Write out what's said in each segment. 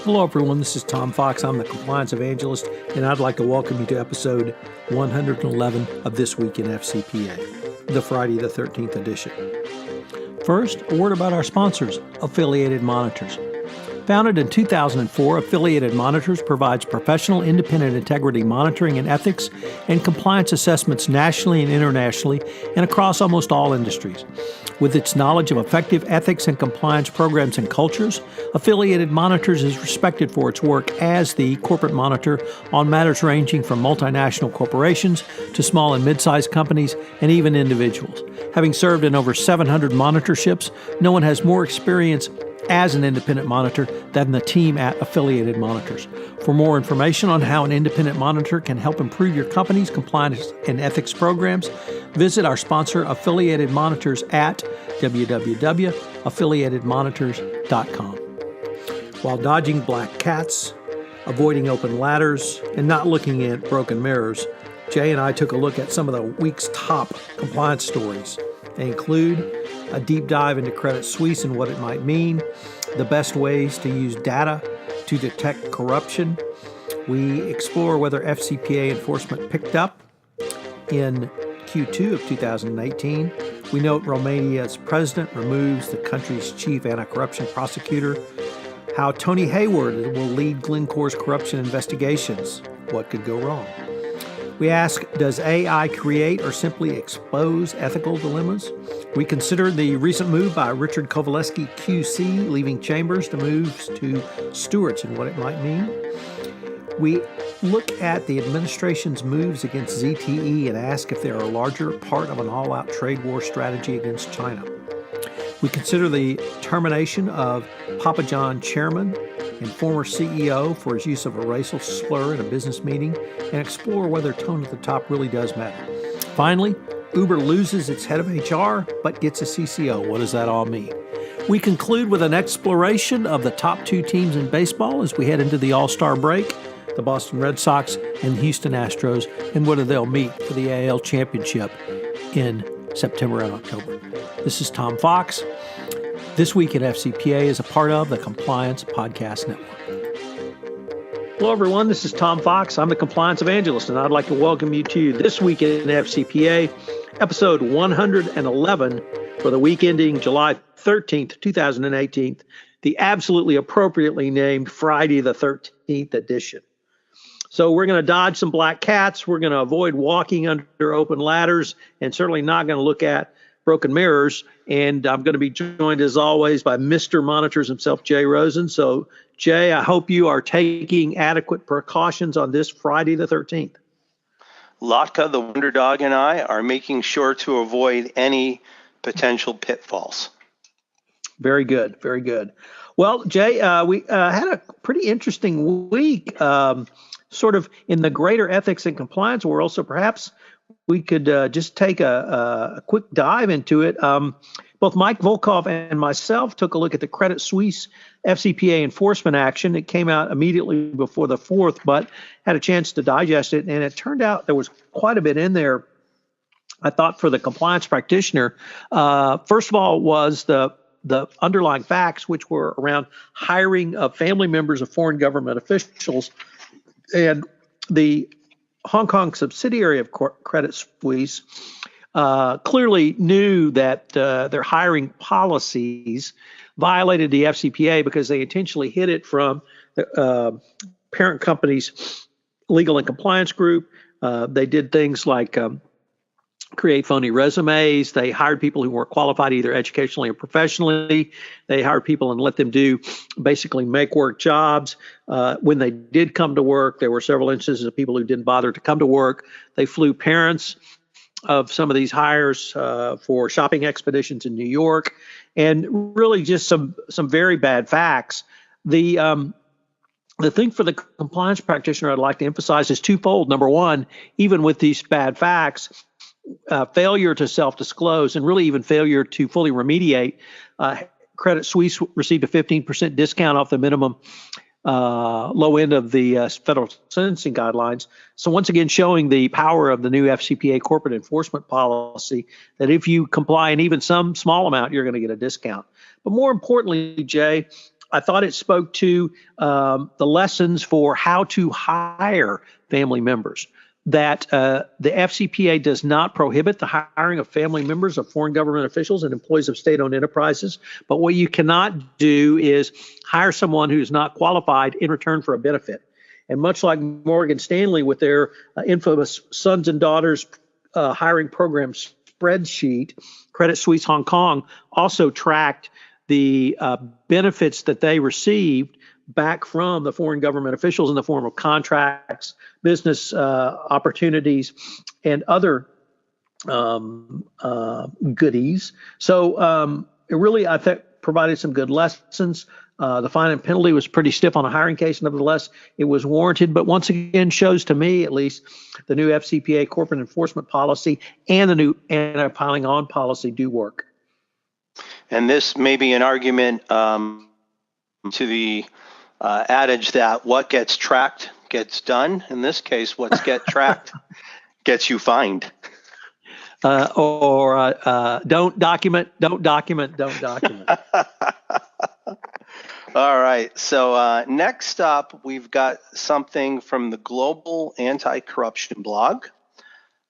Hello, everyone. This is Tom Fox. I'm the Compliance Evangelist, and I'd like to welcome you to episode 111 of This Week in FCPA, the Friday the 13th edition. First, a word about our sponsors, Affiliated Monitors. Founded in 2004, Affiliated Monitors provides professional independent integrity monitoring and ethics and compliance assessments nationally and internationally and across almost all industries. With its knowledge of effective ethics and compliance programs and cultures, Affiliated Monitors is respected for its work as the corporate monitor on matters ranging from multinational corporations to small and mid-sized companies and even individuals. Having served in over 700 monitorships, no one has more experience as an independent monitor than the team at Affiliated Monitors. For more information on how an independent monitor can help improve your company's compliance and ethics programs, visit our sponsor Affiliated Monitors at www.affiliatedmonitors.com. While dodging black cats, avoiding open ladders, and not looking at broken mirrors, Jay and I took a look at some of the week's top compliance stories. They include a deep dive into Credit Suisse and what it might mean, the best ways to use data to detect corruption. We explore whether FCPA enforcement picked up in Q2 of 2018. We note Romania's president removes the country's chief anti-corruption prosecutor, how Tony Hayward will lead Glencore's corruption investigations. What could go wrong? We ask, does AI create or simply expose ethical dilemmas? We consider the recent move by Richard Kowaleski, QC, leaving Chambers to move to Stewart's and what it might mean. We look at the administration's moves against ZTE and ask if they are a larger part of an all-out trade war strategy against China. We consider the termination of Papa John chairman and former CEO for his use of a racial slur in a business meeting and explore whether tone at the top really does matter. Finally, Uber loses its head of HR but gets a CCO. What does that all mean? We conclude with an exploration of the top two teams in baseball as we head into the All-Star break, the Boston Red Sox and the Houston Astros, and whether they'll meet for the AL Championship in September and October. This is Tom Fox. This Week in FCPA is a part of the Compliance Podcast Network. Hello, everyone. This is Tom Fox. I'm the Compliance Evangelist, and I'd like to welcome you to This Week in FCPA, episode 111 for the week ending July 13th, 2018, the absolutely appropriately named Friday the 13th edition. So we're going to dodge some black cats. We're going to avoid walking under open ladders and certainly not going to look at broken mirrors. And I'm going to be joined, as always, by Mr. Monitors himself, Jay Rosen. So, Jay, I hope you are taking adequate precautions on this Friday the 13th. Latka, the Wonder Dog, and I are making sure to avoid any potential pitfalls. Very good. Very good. Well, Jay, we had a pretty interesting week, sort of in the greater ethics and compliance world. So perhaps we could just take a quick dive into it. Both Mike Volkov and myself took a look at the Credit Suisse FCPA enforcement action. It came out immediately before the 4th, but had a chance to digest it. And it turned out there was quite a bit in there, I thought, for the compliance practitioner. First of all was the underlying facts, which were around hiring of family members of foreign government officials. And the Hong Kong subsidiary of Credit Suisse clearly knew that their hiring policies violated the FCPA because they intentionally hid it from the parent company's legal and compliance group. They did things like create phony resumes. They hired people who weren't qualified either educationally or professionally. They hired people and let them do basically make work jobs. When they did come to work, there were several instances of people who didn't bother to come to work. They flew parents of some of these hires for shopping expeditions in New York, and really just some very bad facts. The thing for the compliance practitioner I'd like to emphasize is twofold. Number one, even with these bad facts, failure to self-disclose and really even failure to fully remediate. Credit Suisse received a 15% discount off the minimum low end of the federal sentencing guidelines. So once again, showing the power of the new FCPA corporate enforcement policy that if you comply in even some small amount, you're going to get a discount. But more importantly, Jay, I thought it spoke to the lessons for how to hire family members. That the FCPA does not prohibit the hiring of family members of foreign government officials and employees of state-owned enterprises. But what you cannot do is hire someone who's not qualified in return for a benefit. And much like Morgan Stanley with their infamous sons and daughters hiring program spreadsheet, Credit Suisse Hong Kong also tracked the benefits that they received back from the foreign government officials in the form of contracts, business opportunities, and other goodies. So it really, I think, provided some good lessons. The fine and penalty was pretty stiff on a hiring case. Nevertheless, it was warranted. But once again, shows to me, at least, the new FCPA corporate enforcement policy and the new anti-piling on policy do work. And this may be an argument to the adage that what gets tracked gets done. In this case, what's get tracked gets you fined. Don't document. All right. So next up, we've got something from the Global Anti-Corruption Blog.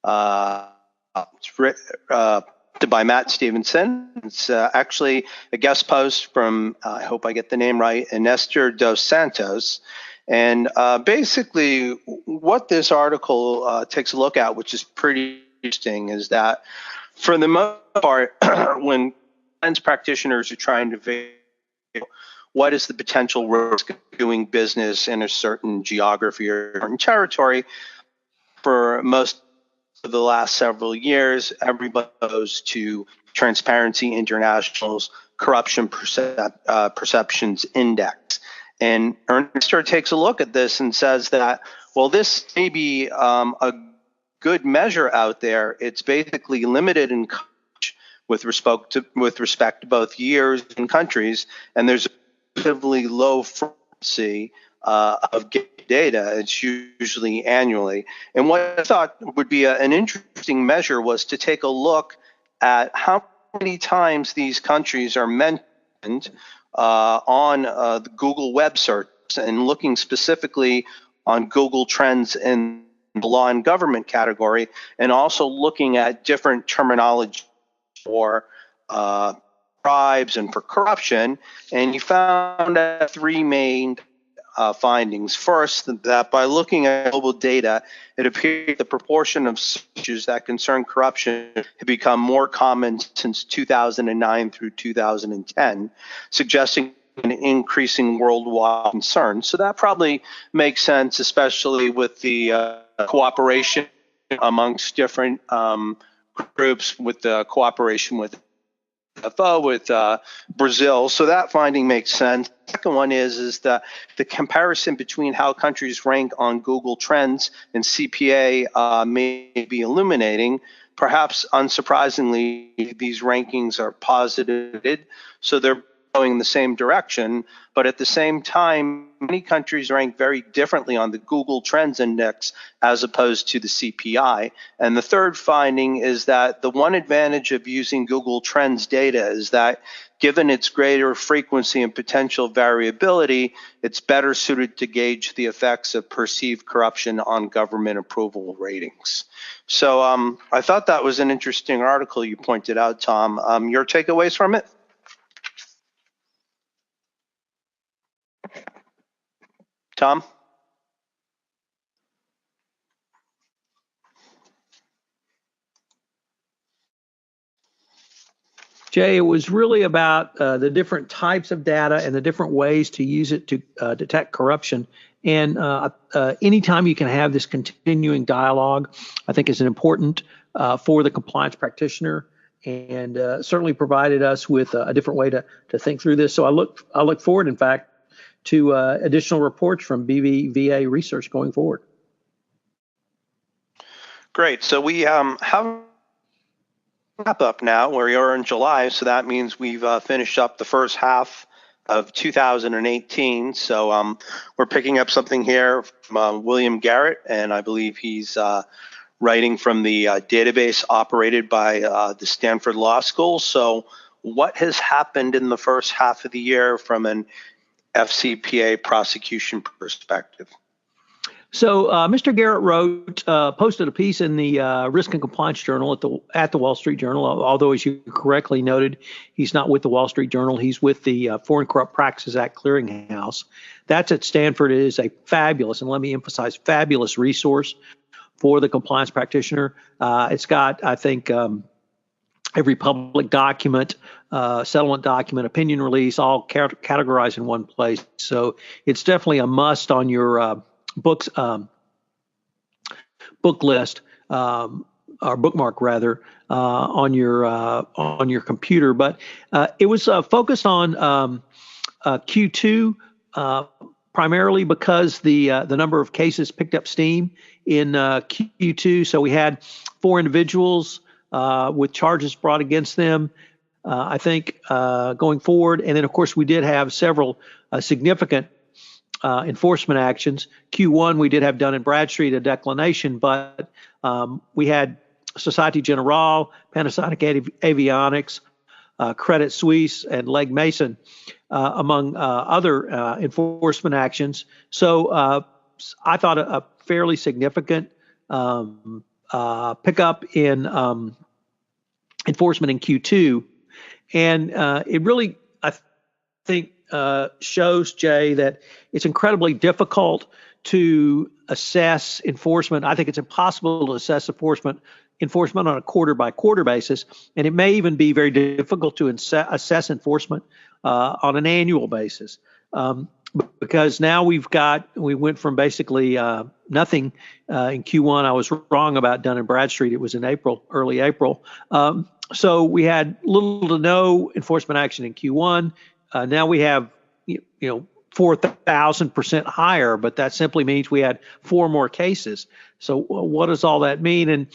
It's written by Matt Stevenson. It's actually a guest post from, I hope I get the name right, Enestor Dos Santos. And basically what this article takes a look at, which is pretty interesting, is that for the most part, when finance practitioners are trying to figure out what is the potential risk of doing business in a certain geography or certain territory, for most of the last several years, everybody goes to Transparency International's Corruption Perceptions Index. And Enestor takes a look at this and says that, well, this may be a good measure out there. It's basically limited in coverage with respect to both years and countries, and there's a relatively low frequency of data. It's usually annually. And what I thought would be an interesting measure was to take a look at how many times these countries are mentioned on the Google web search, and looking specifically on Google Trends in the law and government category, and also looking at different terminology for bribes and for corruption. And you found three main findings. First, that by looking at global data, it appears the proportion of issues that concern corruption have become more common since 2009 through 2010, suggesting an increasing worldwide concern. So that probably makes sense, especially with the cooperation amongst different groups, with the cooperation with Brazil. So that finding makes sense. The second one is the comparison between how countries rank on Google Trends and CPA may be illuminating. Perhaps unsurprisingly, these rankings are positive, so they're going in the same direction, but at the same time, many countries rank very differently on the Google Trends Index as opposed to the CPI. And the third finding is that the one advantage of using Google Trends data is that given its greater frequency and potential variability, it's better suited to gauge the effects of perceived corruption on government approval ratings. So I thought that was an interesting article you pointed out, Tom. Your takeaways from it? Tom? Jay, it was really about the different types of data and the different ways to use it to detect corruption. And anytime you can have this continuing dialogue, I think is important for the compliance practitioner, and certainly provided us with a different way to think through this. So I look forward, in fact, to additional reports from BBVA Research going forward. Great. So we have wrap up now. We are in July, so that means we've finished up the first half of 2018. So we're picking up something here from William Garrett, and I believe he's writing from the database operated by the Stanford Law School. So what has happened in the first half of the year from an FCPA prosecution perspective. So Mr. Garrett posted a piece in the Risk and Compliance Journal at the Wall Street Journal. Although, as you correctly noted, he's not with the Wall Street Journal. He's with the Foreign Corrupt Practices Act Clearinghouse. That's at Stanford. It is a fabulous, and let me emphasize, fabulous resource for the compliance practitioner. It's got, I think, every public document, settlement document, opinion release, all categorized in one place. So it's definitely a must on your book list, or bookmark rather, on your computer. But it was focused on Q2 primarily because the number of cases picked up steam in Q2. So we had 4 individuals with charges brought against them, I think, going forward. And then, of course, we did have several significant enforcement actions. Q1, we did have Dun & Bradstreet, a declination, but we had Societe Generale, Panasonic Avionics, Credit Suisse, and Legg Mason, among other enforcement actions. So I thought a fairly significant pickup in enforcement in Q2. And it really, I think, shows, Jay, that it's incredibly difficult to assess enforcement. I think it's impossible to assess enforcement on a quarter-by-quarter basis, and it may even be very difficult to assess enforcement on an annual basis, because now we went from basically nothing in Q1. I was wrong about Dun & Bradstreet. It was in April, early April. So we had little to no enforcement action in Q1. Now we have, 4,000% higher, but that simply means we had 4 more cases. So what does all that mean?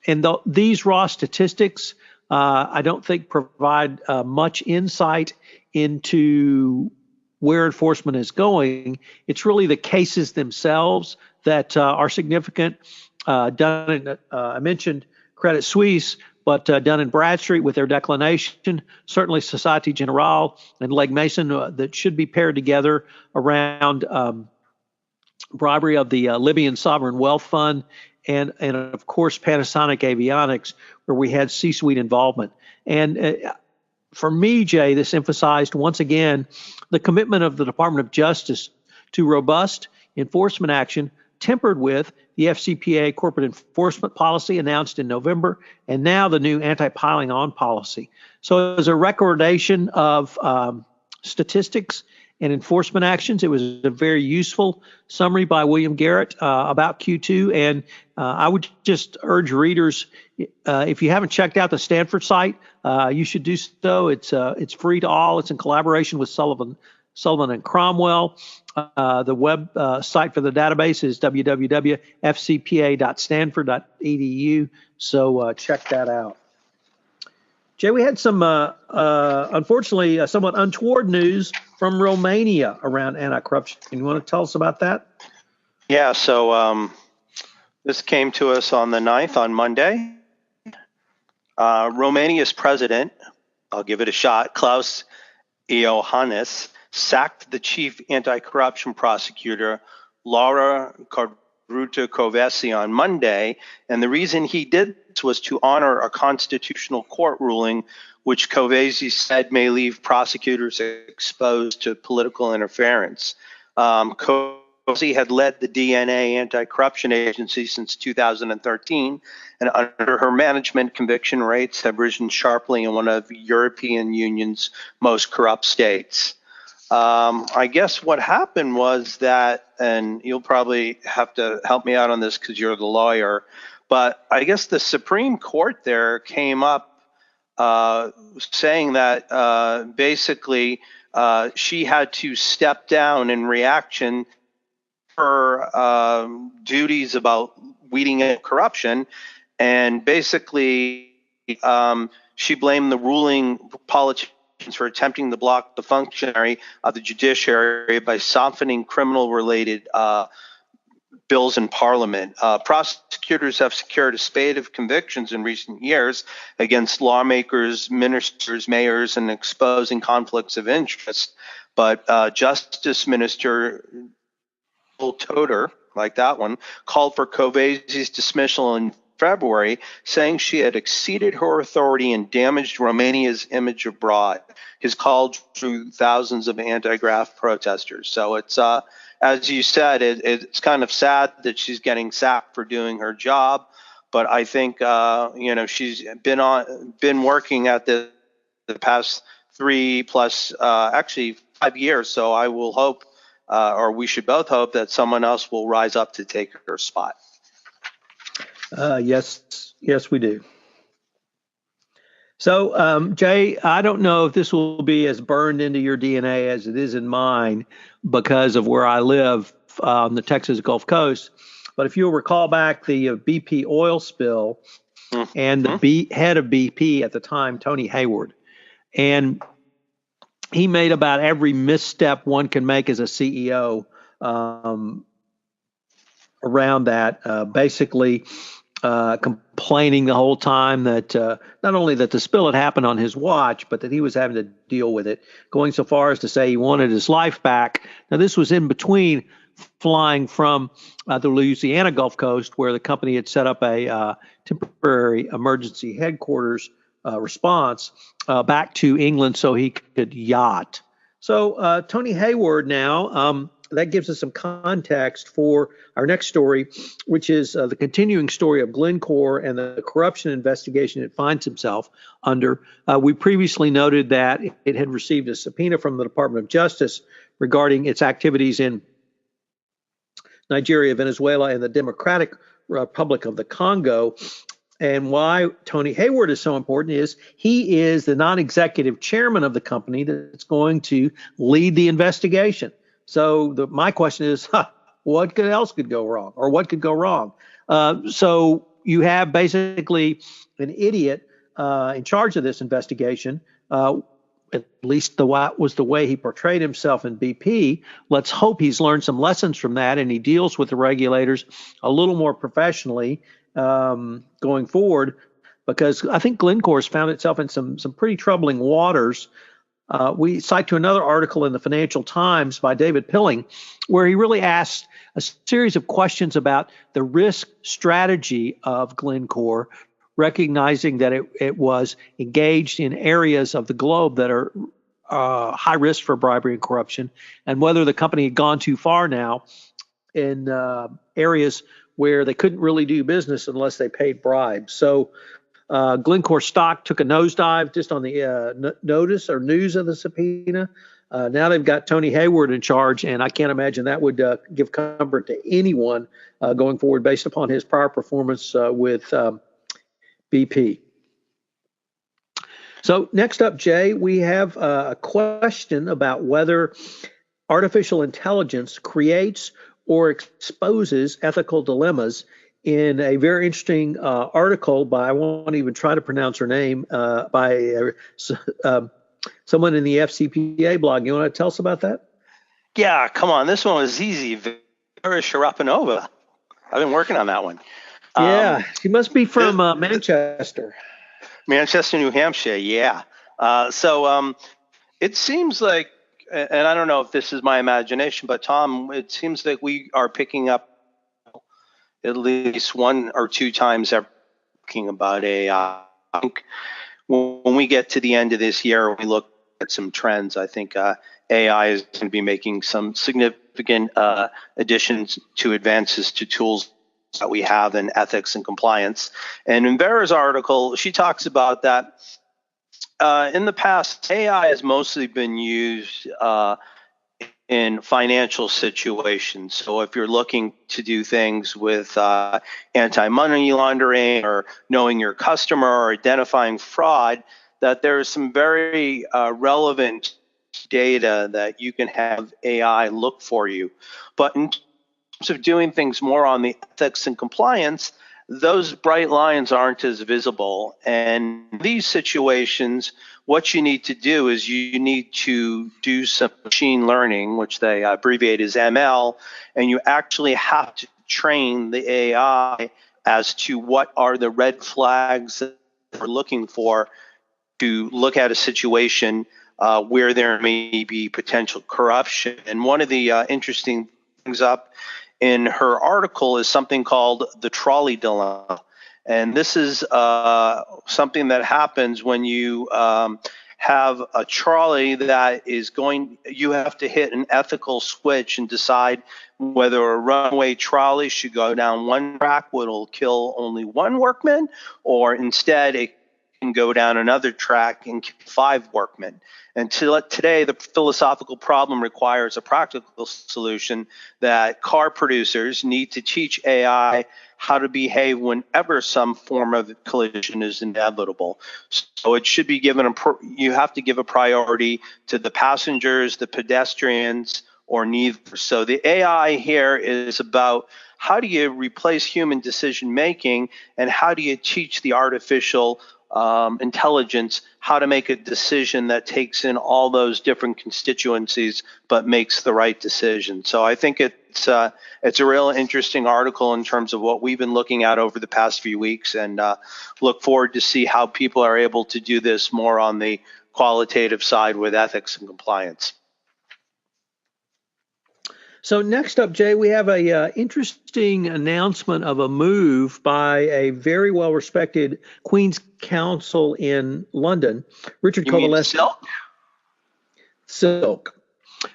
And these raw statistics, I don't think provide much insight into where enforcement is going. It's really the cases themselves that are significant. I mentioned Credit Suisse, but Dun & Bradstreet with their declination, certainly Societe Generale and Legg Mason that should be paired together around bribery of the Libyan Sovereign Wealth Fund, and of course Panasonic Avionics, where we had C-suite involvement. And for me, Jay, this emphasized once again the commitment of the Department of Justice to robust enforcement action, tempered with the FCPA corporate enforcement policy announced in November, and now the new anti-piling on policy. So as a recordation of statistics and enforcement actions, it was a very useful summary by William Garrett about Q2. And I would just urge readers, if you haven't checked out the Stanford site, you should do so. It's free to all. It's in collaboration with Sullivan and Cromwell. The web site for the database is www.fcpa.stanford.edu. So check that out. Jay, we had some, unfortunately, somewhat untoward news from Romania around anti-corruption. You want to tell us about that? Yeah, so this came to us on the 9th, on Monday. Romania's president, I'll give it a shot, Klaus Iohannis, sacked the chief anti-corruption prosecutor, Laura Codruta-Covesi, on Monday, and the reason he did this was to honor a constitutional court ruling which Covesi said may leave prosecutors exposed to political interference. Covesi had led the DNA anti-corruption agency since 2013, and under her management, conviction rates have risen sharply in one of the European Union's most corrupt states. I guess what happened was that, and you'll probably have to help me out on this because you're the lawyer, but I guess the Supreme Court there came up saying that basically she had to step down in reaction to her duties about weeding out corruption, and basically she blamed the ruling politicians for attempting to block the functionary of the judiciary by softening criminal-related bills in Parliament. Prosecutors have secured a spate of convictions in recent years against lawmakers, ministers, mayors, and exposing conflicts of interest. But Justice Minister Toder, like that one, called for Kovesi's dismissal in February, saying she had exceeded her authority and damaged Romania's image abroad. His call drew thousands of anti-graft protesters. So it's, as you said, it's kind of sad that she's getting sacked for doing her job. But I think she's been working at the past 3+ actually 5 years. So I will hope, or we should both hope, that someone else will rise up to take her spot. Yes, we do. So, Jay, I don't know if this will be as burned into your DNA as it is in mine because of where I live on the Texas Gulf Coast. But if you'll recall back the BP oil spill and the head of BP at the time, Tony Hayward, and he made about every misstep one can make as a CEO around that, basically complaining the whole time that not only that the spill had happened on his watch, but that he was having to deal with it, going so far as to say he wanted his life back. Now, this was in between flying from the Louisiana Gulf Coast, where the company had set up a temporary emergency headquarters response, back to England so he could yacht. So Tony Hayward now, that gives us some context for our next story, which is the continuing story of Glencore and the corruption investigation it finds himself under. We previously noted that it had received a subpoena from the Department of Justice regarding its activities in Nigeria, Venezuela, and the Democratic Republic of the Congo. And why Tony Hayward is so important is he is the non-executive chairman of the company that's going to lead the investigation. So my question is, what else could go wrong, or what could go wrong? So you have basically an idiot in charge of this investigation. At least was the way he portrayed himself in BP. Let's hope he's learned some lessons from that, and he deals with the regulators a little more professionally going forward, because I think Glencore has found itself in some pretty troubling waters. We cite to another article in the Financial Times by David Pilling, where he really asked a series of questions about the risk strategy of Glencore, recognizing that it was engaged in areas of the globe that are high risk for bribery and corruption, and whether the company had gone too far now in areas where they couldn't really do business unless they paid bribes. So Glencore stock took a nosedive just on the notice or news of the subpoena. Now they've got Tony Hayward in charge, and I can't imagine that would give comfort to anyone going forward based upon his prior performance with BP. So next up, Jay, we have a question about whether artificial intelligence creates or exposes ethical dilemmas in a very interesting article by, I won't even try to pronounce her name, by someone in the FCPA blog. You want to tell us about that? Yeah, come on. This one was easy. Vera Cherepanova. I've been working on that one. Yeah, she must be from Manchester. Manchester, New Hampshire, yeah. So it seems like, and I don't know if this is my imagination, but Tom, it seems like we are picking up at least 1 or 2 times every talking about AI. I think when we get to the end of this year, we look at some trends. I think AI is going to be making some significant additions to advances to tools that we have in ethics and compliance. And in Vera's article, she talks about that in the past, AI has mostly been used in financial situations. So if you're looking to do things with anti-money laundering or knowing your customer or identifying fraud, that there's some very relevant data that you can have AI look for you. But in terms of doing things more on the ethics and compliance, those bright lines aren't as visible. And in these situations, what you need to do is you need to do some machine learning, which they abbreviate as ML, and you actually have to train the AI as to what are the red flags that we're looking for to look at a situation where there may be potential corruption. And one of the interesting things up in her article is something called the trolley dilemma. And this is something that happens when you have a trolley that is you have to hit an ethical switch and decide whether a runaway trolley should go down one track, which will kill only one workman, or instead it can go down another track and kill 5 workmen. And today, the philosophical problem requires a practical solution that car producers need to teach AI how to behave whenever some form of collision is inevitable. So it should be given you have to give a priority to the passengers, the pedestrians, or neither. So the AI here is about how do you replace human decision making, and how do you teach the artificial intelligence how to make a decision that takes in all those different constituencies but makes the right decision. So I think it's a real interesting article in terms of what we've been looking at over the past few weeks, and look forward to see how people are able to do this more on the qualitative side with ethics and compliance. So next up, Jay, we have a interesting announcement of a move by a very well-respected Queen's Counsel in London, Richard Kowaleski. Silk.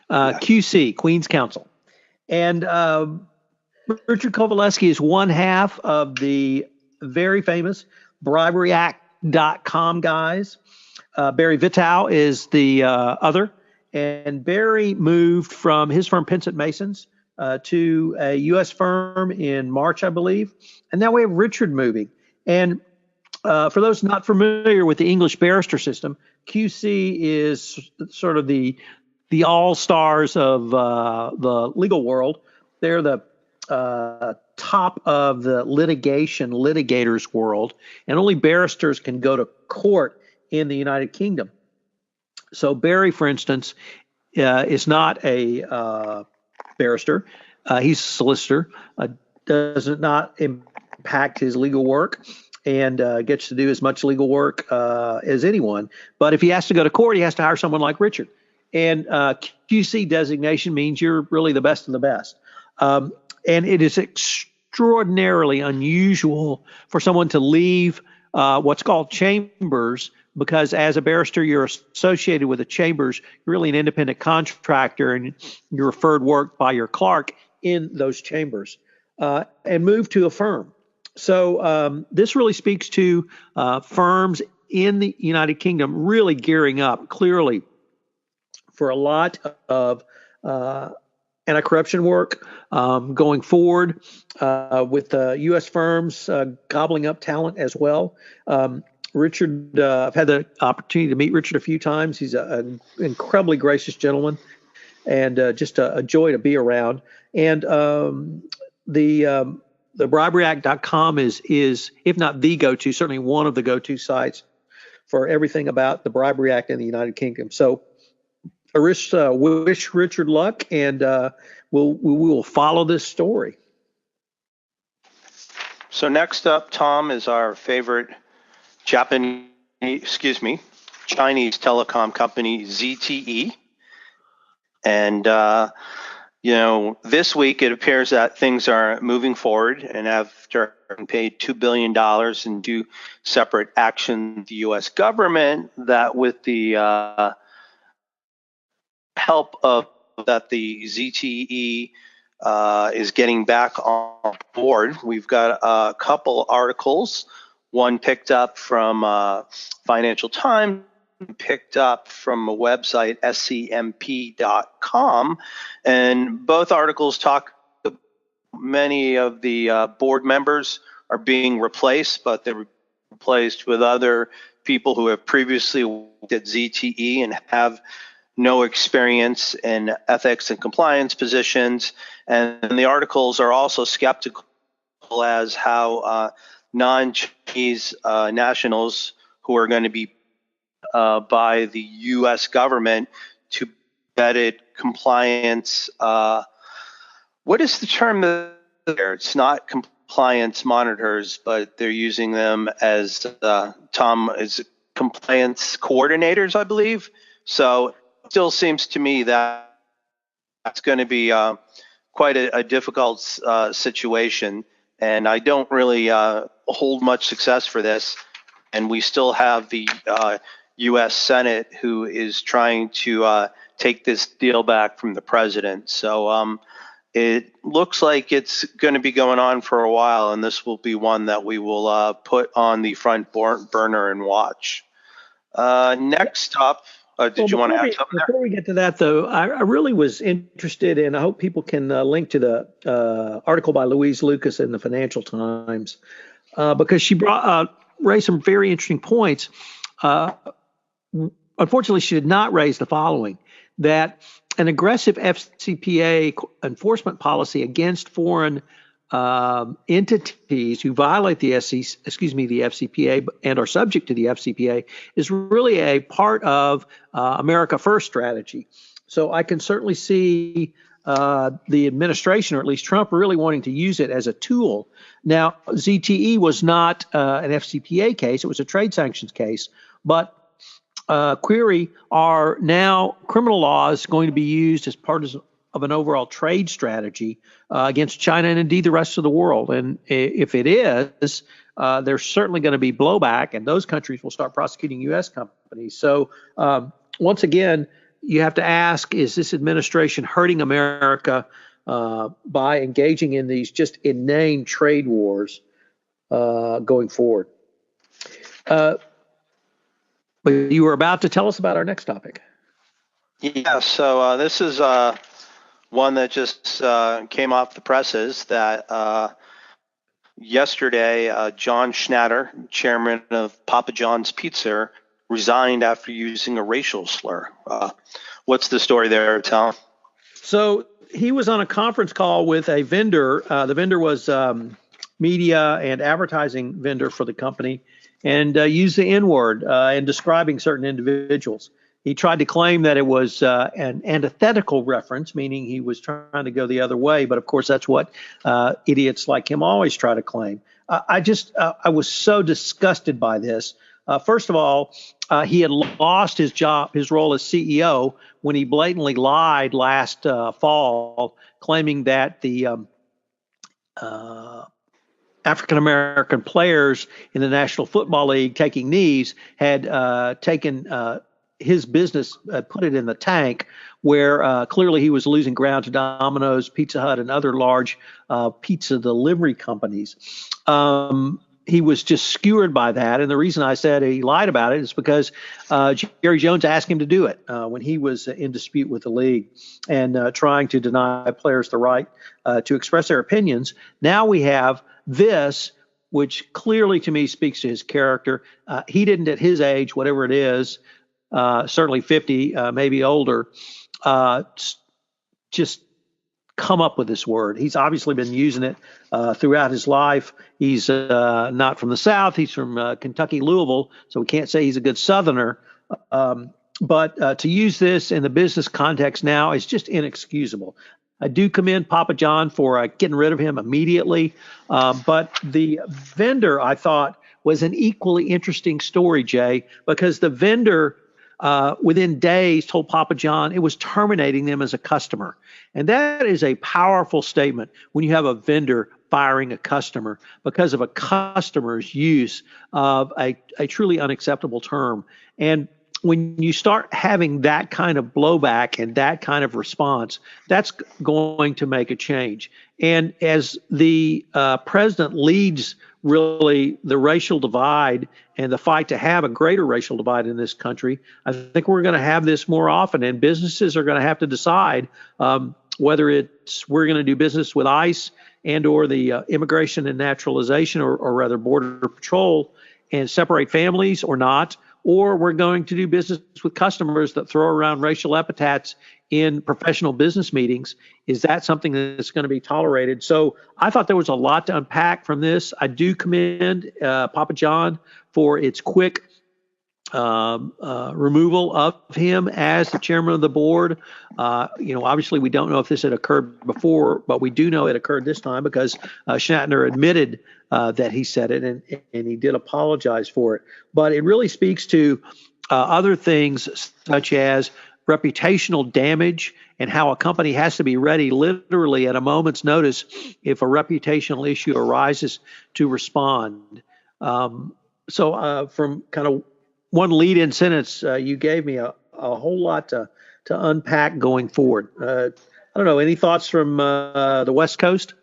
QC, Queen's Counsel. And Richard Kowaleski is one half of the very famous BriberyAct.com guys. Barry Vittow is the other. And Barry moved from his firm, Pinsent Masons, to a U.S. firm in March, I believe. And now we have Richard moving. And for those not familiar with the English barrister system, QC is sort of the all-stars of the legal world. They're the top of the litigators world, and only barristers can go to court in the United Kingdom. So Barry, for instance, is not a barrister. He's a solicitor, does not impact his legal work, and gets to do as much legal work as anyone. But if he has to go to court, he has to hire someone like Richard. And QC designation means you're really the best of the best. And it is extraordinarily unusual for someone to leave what's called chambers, because as a barrister, you're associated with the chambers. You're really an independent contractor, and you're referred work by your clerk in those chambers, and move to a firm. So this really speaks to firms in the United Kingdom really gearing up clearly for a lot of anti-corruption work going forward, with U.S. firms gobbling up talent as well. Richard, I've had the opportunity to meet Richard a few times. He's an incredibly gracious gentleman, and just a joy to be around. And the BriberyAct.com is, if not the go-to, certainly one of the go-to sites for everything about the Bribery Act in the United Kingdom. So I wish Richard luck, and we will follow this story. So next up, Tom, is our favorite Chinese telecom company, ZTE. And, this week it appears that things are moving forward, and after having paid $2 billion in 2 separate actions, the U.S. government, that with the help of that the ZTE is getting back on board. We've got a couple articles, one picked up from Financial Times, picked up from a website, scmp.com, and both articles talk about many of the board members are being replaced, but they're replaced with other people who have previously worked at ZTE and have no experience in ethics and compliance positions. And the articles are also skeptical as how non-Chinese nationals who are going to be by the U.S. government to vetted compliance. What is the term there? It's not compliance monitors, but they're using them as Tom, is compliance coordinators, I believe. So it still seems to me that that's going to be quite a difficult situation. And I don't really hold much success for this. And we still have the U.S. Senate who is trying to take this deal back from the president. So it looks like it's going to be going on for a while, and this will be one that we will put on the front burner and watch. Next up, did you want to add something there? Before we get to that, though, I really was interested in, I hope people can link to the article by Louise Lucas in the Financial Times, because she raised some very interesting points. Unfortunately, she did not raise the following, that an aggressive FCPA enforcement policy against foreign entities who violate the FCPA and are subject to the FCPA is really a part of America First strategy. So I can certainly see the administration, or at least Trump, really wanting to use it as a tool. Now, ZTE was not an FCPA case; it was a trade sanctions case, but query, are now criminal laws going to be used as part of an overall trade strategy against China and indeed the rest of the world? And if it is, there's certainly going to be blowback, and those countries will start prosecuting U.S. companies. So once again, you have to ask, is this administration hurting America by engaging in these just inane trade wars going forward? But you were about to tell us about our next topic. Yeah, so this is one that just came off the presses, that yesterday John Schnatter, chairman of Papa John's Pizza, resigned after using a racial slur. What's the story there, Tom? So he was on a conference call with a vendor. The vendor was media and advertising vendor for the company, and used the N-word in describing certain individuals. He tried to claim that it was an antithetical reference, meaning he was trying to go the other way. But of course, that's what idiots like him always try to claim. I was so disgusted by this. First of all, he had lost his job, his role as CEO, when he blatantly lied last fall, claiming that the African-American players in the National Football League taking knees had taken his business, put it in the tank, where clearly he was losing ground to Domino's, Pizza Hut, and other large pizza delivery companies. He was just skewered by that. And the reason I said he lied about it is because Jerry Jones asked him to do it when he was in dispute with the league and trying to deny players the right to express their opinions. Now we have this, which clearly to me speaks to his character. He didn't, at his age, whatever it is, certainly 50, maybe older, just come up with this word. He's obviously been using it throughout his life. He's not from the South. He's from Kentucky, Louisville, so we can't say he's a good Southerner. But to use this in the business context now is just inexcusable. I do commend Papa John for getting rid of him immediately. But the vendor, I thought, was an equally interesting story, Jay, because the vendor within days told Papa John it was terminating them as a customer. And that is a powerful statement when you have a vendor firing a customer because of a customer's use of a truly unacceptable term. And when you start having that kind of blowback and that kind of response, that's going to make a change. And as the president leads really the racial divide and the fight to have a greater racial divide in this country, I think we're going to have this more often, and businesses are going to have to decide whether we're going to do business with ICE and or the Immigration and Naturalization, or rather Border Patrol, and separate families or not, or we're going to do business with customers that throw around racial epithets in professional business meetings. Is that something that's going to be tolerated? So I thought there was a lot to unpack from this. I do commend Papa John for its quick removal of him as the chairman of the board. Obviously we don't know if this had occurred before, but we do know it occurred this time because Shatner admitted that he said it, and he did apologize for it. But it really speaks to other things such as reputational damage and how a company has to be ready literally at a moment's notice if a reputational issue arises to respond. So from kind of one lead-in sentence, you gave me a whole lot to unpack going forward. I don't know, any thoughts from the West Coast?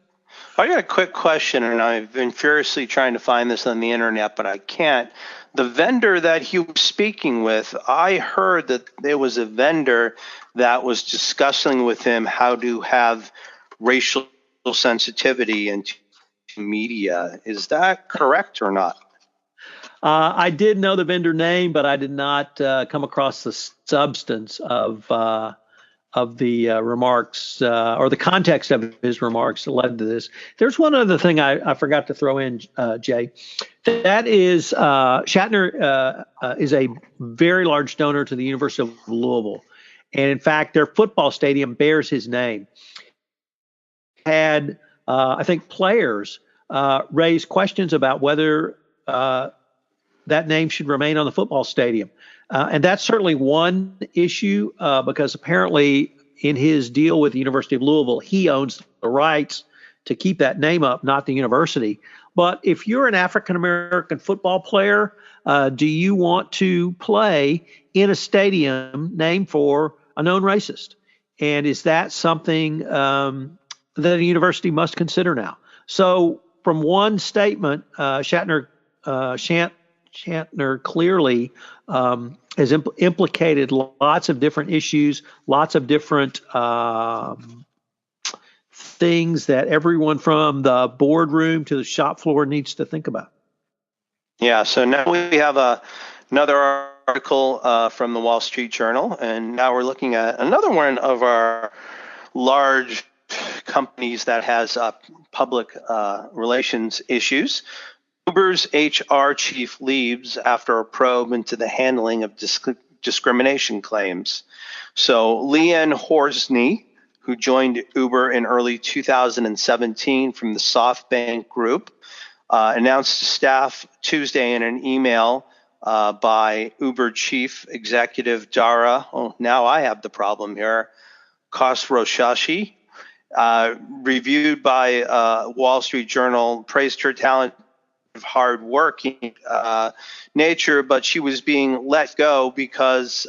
I got a quick question, and I've been furiously trying to find this on the internet, but I can't. The vendor that he was speaking with, I heard that there was a vendor that was discussing with him how to have racial sensitivity into media. Is that correct or not? I did know the vendor name, but I did not come across the substance of the remarks or the context of his remarks that led to this. There's one other thing I forgot to throw in, Jay. That is Shatner is a very large donor to the University of Louisville. And in fact, their football stadium bears his name. Had, I think, players raise questions about whether that name should remain on the football stadium. And that's certainly one issue because apparently in his deal with the University of Louisville, he owns the rights to keep that name up, not the university. But if you're an African-American football player, do you want to play in a stadium named for a known racist? And is that something that a university must consider now? So from one statement, Shatner clearly has implicated lots of different issues, lots of different things that everyone from the boardroom to the shop floor needs to think about. Yeah, so now we have another article from the Wall Street Journal, and now we're looking at another one of our large companies that has public relations issues. Uber's HR chief leaves after a probe into the handling of discrimination claims. So Leanne Horsney, who joined Uber in early 2017 from the SoftBank Group, announced to staff Tuesday in an email by Uber chief executive Dara, now I have the problem here, Khosrowshahi, reviewed by Wall Street Journal, praised her talent, hard-working nature, but she was being let go because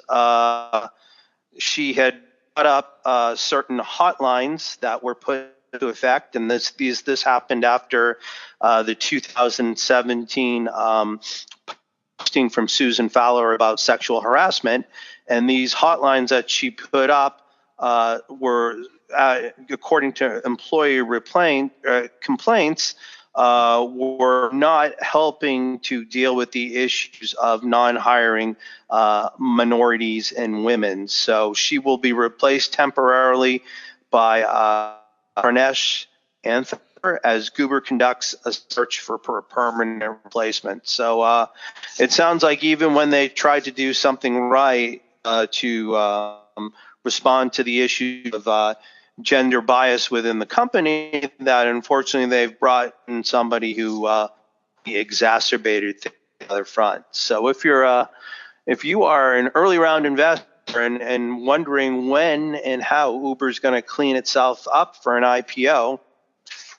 she had put up certain hotlines that were put into effect, and this happened after the 2017 posting from Susan Fowler about sexual harassment, and these hotlines that she put up were, according to employee complaints, were not helping to deal with the issues of non-hiring minorities and women. So she will be replaced temporarily by Pranesh Anther as Uber conducts a search for a permanent replacement. So it sounds like even when they tried to do something right to respond to the issue of gender bias within the company, that unfortunately they've brought in somebody who exacerbated things on the other front. So if you are an early round investor and wondering when and how Uber's going to clean itself up for an IPO,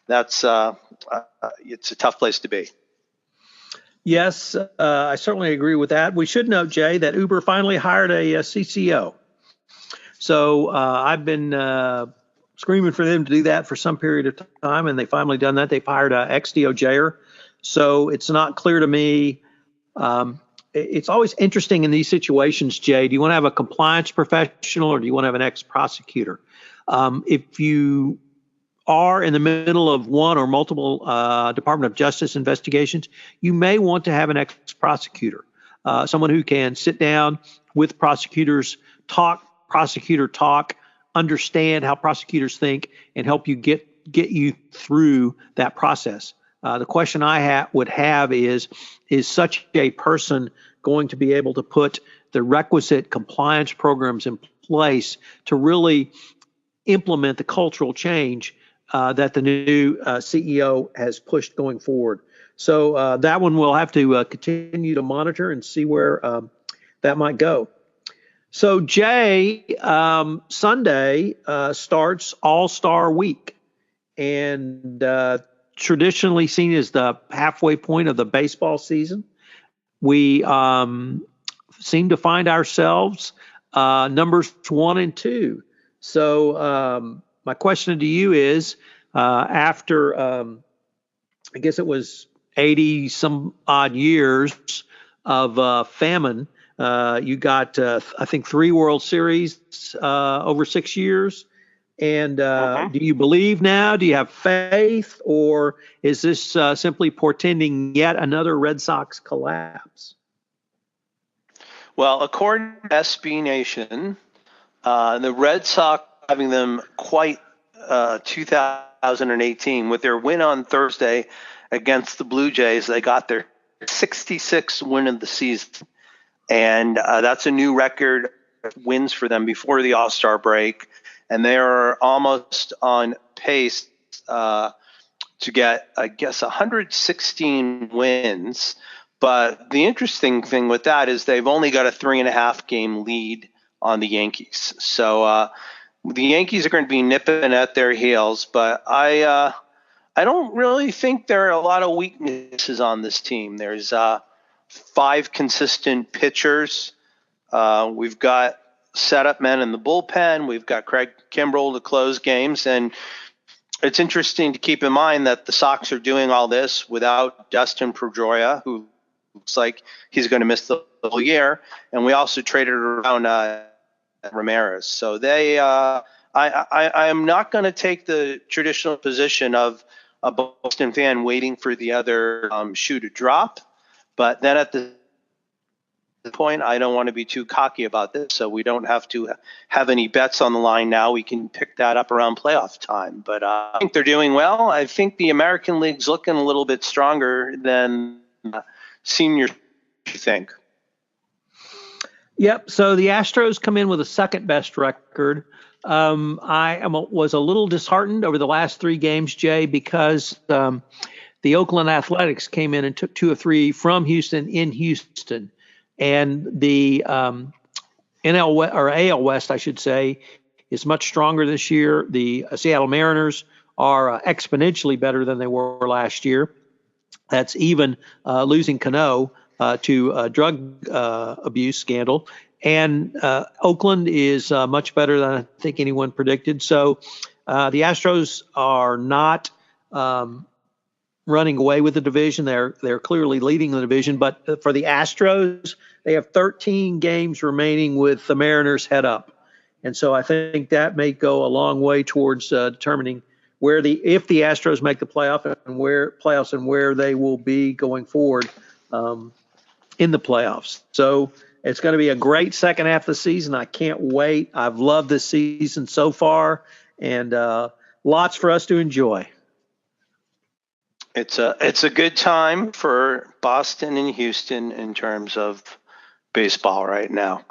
that's it's a tough place to be. Yes, I certainly agree with that. We should note, Jay, that Uber finally hired a CCO. So I've been screaming for them to do that for some period of time, and they've finally done that. They've hired an ex-DOJer. So it's not clear to me. It's always interesting in these situations, Jay. Do you want to have a compliance professional or do you want to have an ex-prosecutor? If you are in the middle of one or multiple Department of Justice investigations, you may want to have an ex-prosecutor, someone who can sit down with prosecutors, prosecutor talk, understand how prosecutors think, and help you get you through that process. The question I would have is such a person going to be able to put the requisite compliance programs in place to really implement the cultural change that the new CEO has pushed going forward? So that one we'll have to continue to monitor and see where that might go. So, Jay, Sunday starts All-Star Week, and traditionally seen as the halfway point of the baseball season. We seem to find ourselves numbers 1 and 2. So my question to you is, after I guess it was 80 some odd years of famine, you got I think 3 World Series over 6 years. And do you believe now? Do you have faith? Or is this simply portending yet another Red Sox collapse? Well, according to SB Nation, the Red Sox having them quite 2018 with their win on Thursday against the Blue Jays. They got their 66th win of the season, and that's a new record of wins for them before the All-Star break. And they're almost on pace to get, I guess, 116 wins. But the interesting thing with that is they've only got a 3.5 game lead on the Yankees. So the Yankees are going to be nipping at their heels. But I don't really think there are a lot of weaknesses on this team. There's 5 consistent pitchers. We've got setup men in the bullpen. We've got Craig Kimbrell to close games. And it's interesting to keep in mind that the Sox are doing all this without Dustin Pedroia, who looks like he's going to miss the whole year. And we also traded around Ramirez. So they, I am not going to take the traditional position of a Boston fan waiting for the other shoe to drop. But then at the point, I don't want to be too cocky about this, so we don't have to have any bets on the line now. We can pick that up around playoff time. But I think they're doing well. I think the American League's looking a little bit stronger than senior, you think. Yep. So the Astros come in with a second best record. Was a little disheartened over the last 3 games, Jay, because the Oakland Athletics came in and took 2 of 3 from Houston in Houston. And the AL West, I should say, is much stronger this year. The Seattle Mariners are exponentially better than they were last year. That's even losing Cano to a drug abuse scandal. And Oakland is much better than I think anyone predicted. So the Astros are not running away with the division. They're clearly leading the division. But for the Astros, they have 13 games remaining with the Mariners head up. And so I think that may go a long way towards determining if the Astros make the playoffs and where they will be going forward in the playoffs. So it's going to be a great second half of the season. I can't wait. I've loved this season so far, and lots for us to enjoy. It's a good time for Boston and Houston in terms of baseball right now.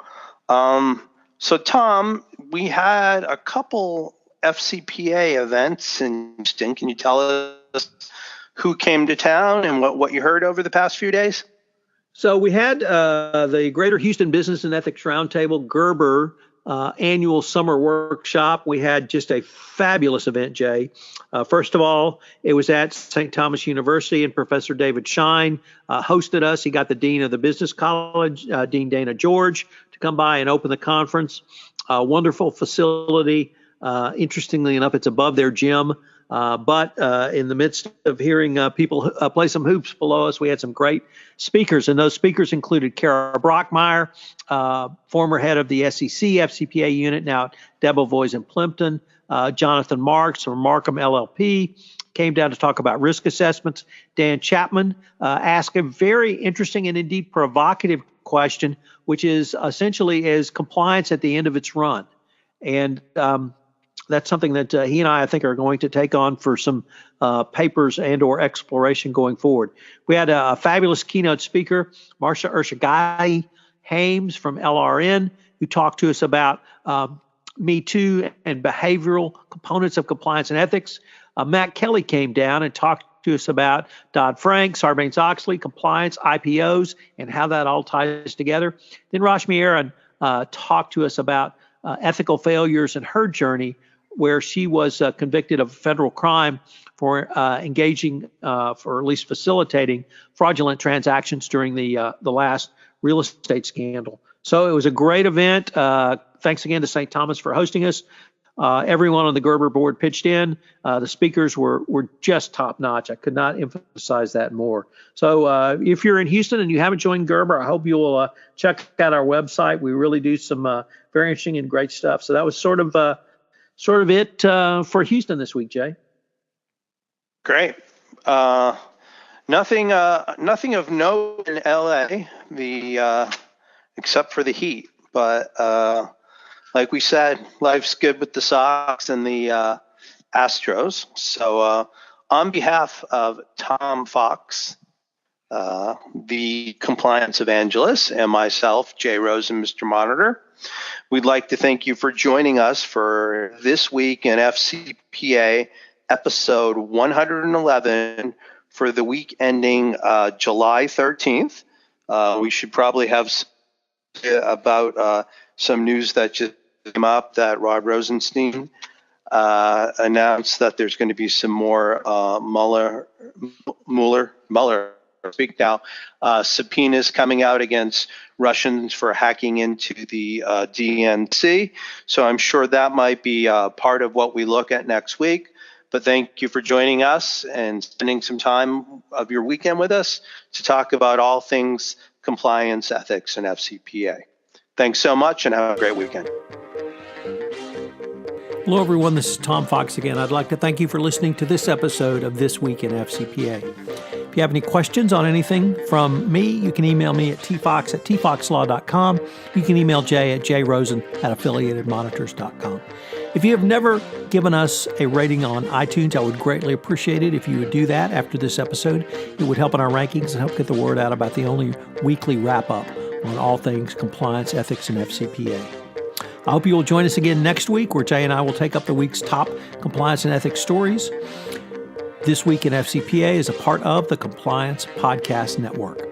So, Tom, we had a couple FCPA events in Houston. Can you tell us who came to town and what you heard over the past few days? So we had the Greater Houston Business and Ethics Roundtable, Gerber, annual summer workshop. We had just a fabulous event, Jay. First of all, it was at St. Thomas University, and Professor David Shine hosted us. He got the Dean of the Business College, Dean Dana George, to come by and open the conference. Wonderful facility. Interestingly enough, it's above their gym. But in the midst of hearing people play some hoops below us, we had some great speakers. And those speakers included Kara Brockmeyer, former head of the SEC FCPA unit, now at Debevoise and Plimpton. Jonathan Marks from Markham LLP came down to talk about risk assessments. Dan Chapman asked a very interesting and indeed provocative question, which is essentially, is compliance at the end of its run? And that's something that he and I think, are going to take on for some papers and or exploration going forward. We had a fabulous keynote speaker, Marcia Urshagai Hames from LRN, who talked to us about Me Too and behavioral components of compliance and ethics. Matt Kelly came down and talked to us about Dodd-Frank, Sarbanes-Oxley, compliance, IPOs, and how that all ties together. Then Rashmi Aaron talked to us about ethical failures in her journey, where she was convicted of federal crime for engaging, for at least facilitating fraudulent transactions during the last real estate scandal. So it was a great event. Thanks again to St. Thomas for hosting us. Everyone on the Gerber board pitched in. The speakers were just top notch. I could not emphasize that more. So if you're in Houston and you haven't joined Gerber, I hope you'll check out our website. We really do some very interesting and great stuff. So that was sort of it for Houston this week, Jay. Great. Nothing of note in LA, except for the heat. But like we said, life's good with the Sox and the Astros. So on behalf of Tom Fox, the compliance evangelist, and myself, Jay Rosen, Mr. Monitor, we'd like to thank you for joining us for This Week in FCPA Episode 111 for the week ending July 13th. We should probably have about some news that just came up that Rod Rosenstein announced that there's going to be some more Mueller, speak now, subpoenas coming out against Russians for hacking into the DNC. So I'm sure that might be part of what we look at next week. But thank you for joining us and spending some time of your weekend with us to talk about all things compliance, ethics, and FCPA. Thanks so much and have a great weekend. Hello, everyone. This is Tom Fox again. I'd like to thank you for listening to this episode of This Week in FCPA. If you have any questions on anything from me, you can email me at tfox@tfoxlaw.com. You can email Jay at jrosen@affiliatedmonitors.com. If you have never given us a rating on iTunes, I would greatly appreciate it if you would do that after this episode. It would help in our rankings and help get the word out about the only weekly wrap-up on all things compliance, ethics, and FCPA. I hope you will join us again next week, where Jay and I will take up the week's top compliance and ethics stories. This Week in FCPA is a part of the Compliance Podcast Network.